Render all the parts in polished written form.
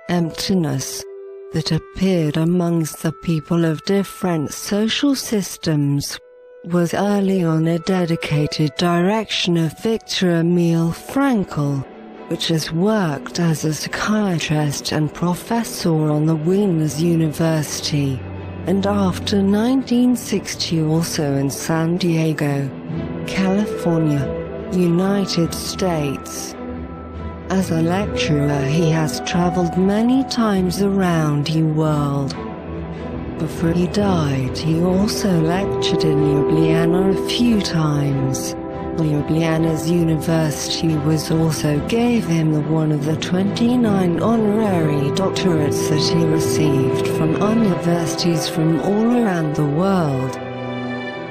emptiness, that appeared amongst the people of different social systems, was early on a dedicated direction of Viktor Emil Frankl, which has worked as a psychiatrist and professor on the Wiener's University, and after 1960 also in San Diego, California, United States. As a lecturer he has traveled many times around the world. Before he died he also lectured in Ljubljana a few times. Ljubljana's university also gave him one of the 29 honorary doctorates that he received from universities from all around the world.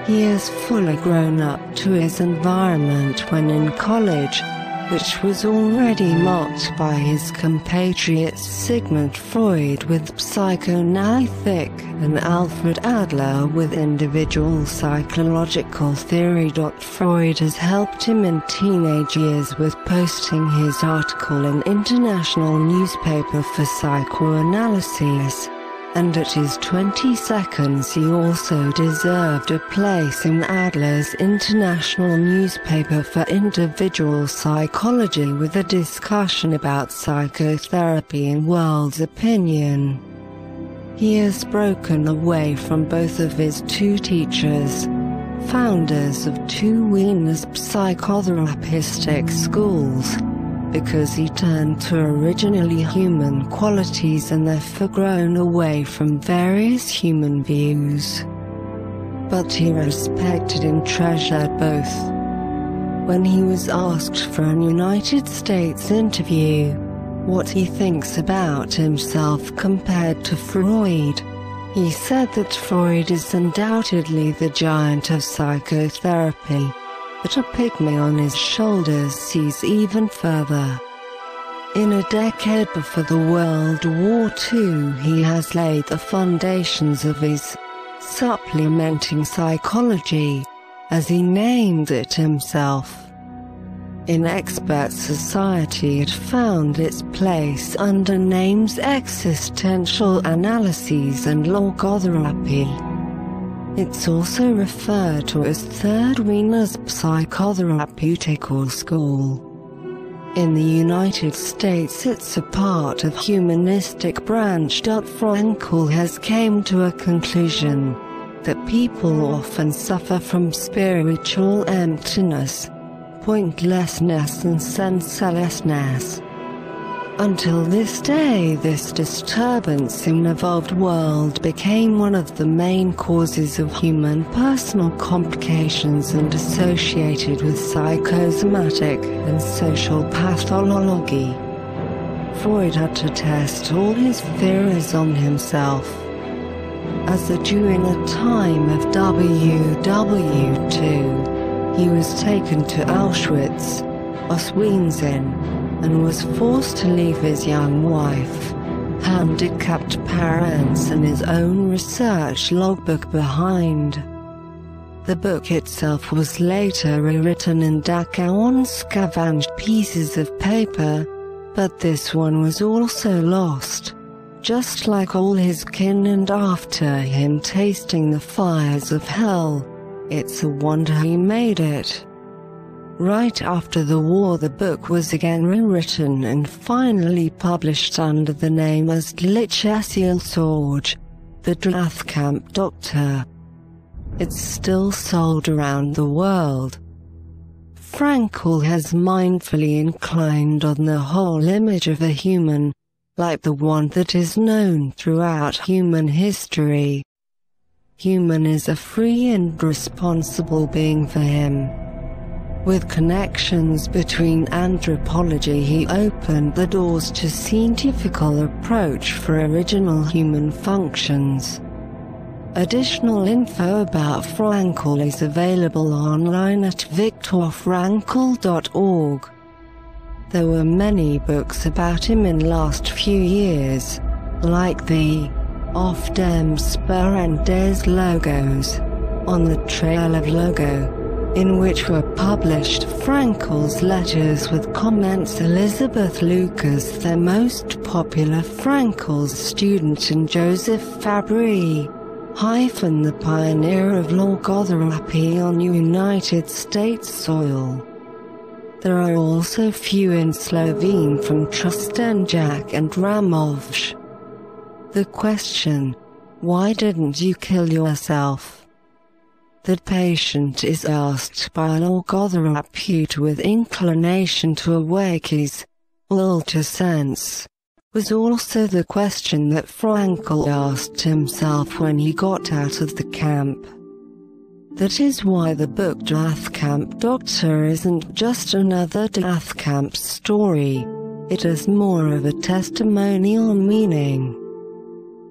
He has fully grown up to his environment when in college, which was already marked by his compatriots Sigmund Freud with psychoanalytic and Alfred Adler with individual psychological theory. Freud has helped him in teenage years with posting his article in International Newspaper for Psychoanalysis, and at his 22nd he also deserved a place in Adler's International Newspaper for Individual Psychology with a discussion about psychotherapy in World's Opinion. He has broken away from both of his two teachers, founders of two Wiener's psychotherapeutic schools, because he turned to originally human qualities and therefore grown away from various human views. But he respected and treasured both. When he was asked for an United States interview, what he thinks about himself compared to Freud, he said that Freud is undoubtedly the giant of psychotherapy, but a pygmy on his shoulders sees even further. In a decade before the World War II he has laid the foundations of his supplementing psychology, as he named it himself. In expert society it found its place under names existential analyses and logotherapy. It's also referred to as Third Wiener's Psychotherapeutical School. In the United States it's a part of humanistic branch. Frankl has came to a conclusion that people often suffer from spiritual emptiness, pointlessness and senselessness. Until this day this disturbance in the evolved world became one of the main causes of human personal complications and associated with psychosomatic and social pathology. Freud had to test all his theories on himself. As a Jew in a time of WW2, he was taken to Auschwitz, Oswiecim, and was forced to leave his young wife, handicapped parents and his own research logbook behind. The book itself was later rewritten in Dachau on scavenged pieces of paper, but this one was also lost, just like all his kin, and after him tasting the fires of hell, it's a wonder he made it. Right after the war the book was again rewritten and finally published under the name as Glitchessielsorge, the Drathkamp Doctor. It's still sold around the world. Frankl has mindfully inclined on the whole image of a human, like the one that is known throughout human history. Human is a free and responsible being for him. With connections between anthropology he opened the doors to scientifical approach for original human functions. Additional info about Frankl is available online at viktorfrankl.org. There were many books about him in last few years, like the Auf dem Spur and des Logos, On the Trail of Logo, in which were published Frankl's letters with comments. Elizabeth Lucas, their most popular, Frankl's student, and Joseph Fabry, the pioneer of logotherapy on United States soil. There are also few in Slovene from Trstenjak and Ramovš. The question, "Why didn't you kill yourself?" The patient is asked by a logotherapist with inclination to awake his will to sense, was also the question that Frankl asked himself when he got out of the camp. That is why the book Death Camp Doctor isn't just another death camp story, it has more of a testimonial meaning.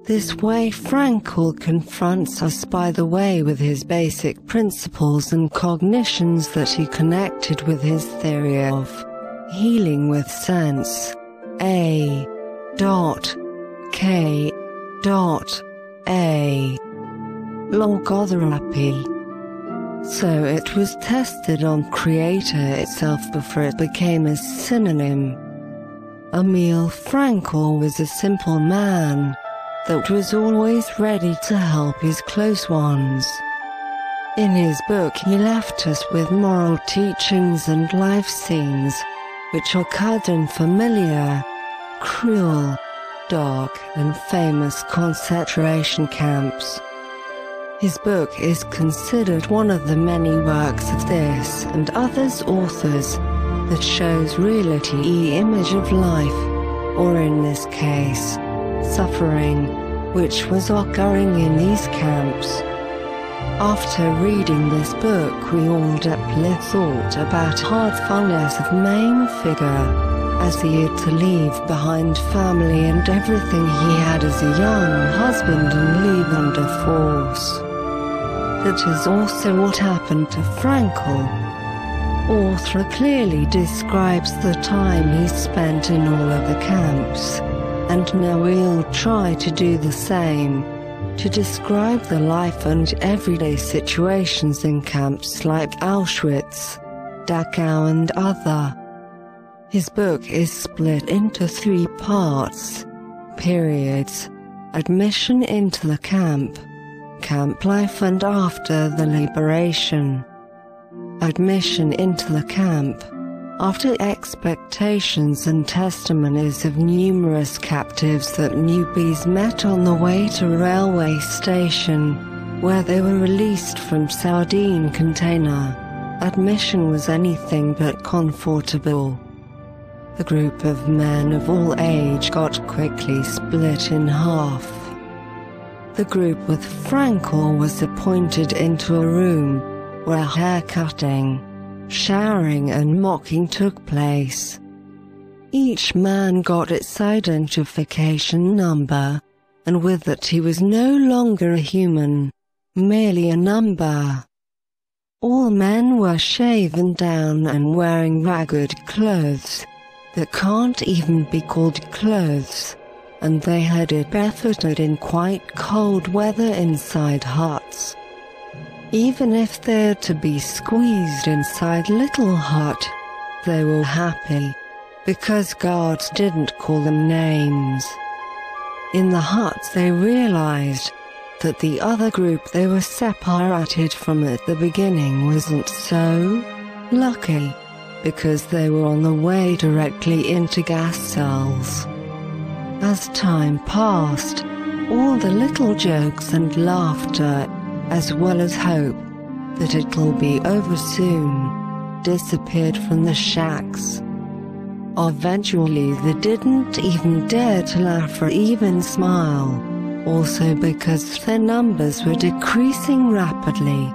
This way Frankl confronts us, by the way, with his basic principles and cognitions that he connected with his theory of healing with sense. A. K. A. Logotherapy. So it was tested on Creator itself before it became a synonym. Emil Frankl was a simple man that was always ready to help his close ones. In his book he left us with moral teachings and life scenes, which occurred in familiar, cruel, dark and famous concentration camps. His book is considered one of the many works of this and others authors that shows reality image of life, or in this case, suffering, which was occurring in these camps. After reading this book we all deeply thought about heartfulness of main figure, as he had to leave behind family and everything he had as a young husband and leave under force. That is also what happened to Frankl. Author clearly describes the time he spent in all of the camps, and now we'll try to do the same, to describe the life and everyday situations in camps like Auschwitz, Dachau and other. His book is split into 3 parts. Periods: admission into the camp, camp life and after the liberation. Admission into the camp. After expectations and testimonies of numerous captives that newbies met on the way to railway station, where they were released from sardine container, admission was anything but comfortable. The group of men of all age got quickly split in half. The group with Frankl was appointed into a room, where haircutting, showering and mocking took place. Each man got its identification number, and with it he was no longer a human, merely a number. All men were shaven down and wearing ragged clothes that can't even be called clothes, and they had it barefooted in quite cold weather inside huts. Even if they're to be squeezed inside little hut, they were happy, because guards didn't call them names. In the huts they realized that the other group they were separated from at the beginning wasn't so lucky, because they were on the way directly into gas cells. As time passed, all the little jokes and laughter, as well as hope that it'll be over soon, disappeared from the shacks. Eventually they didn't even dare to laugh or even smile, also because their numbers were decreasing rapidly.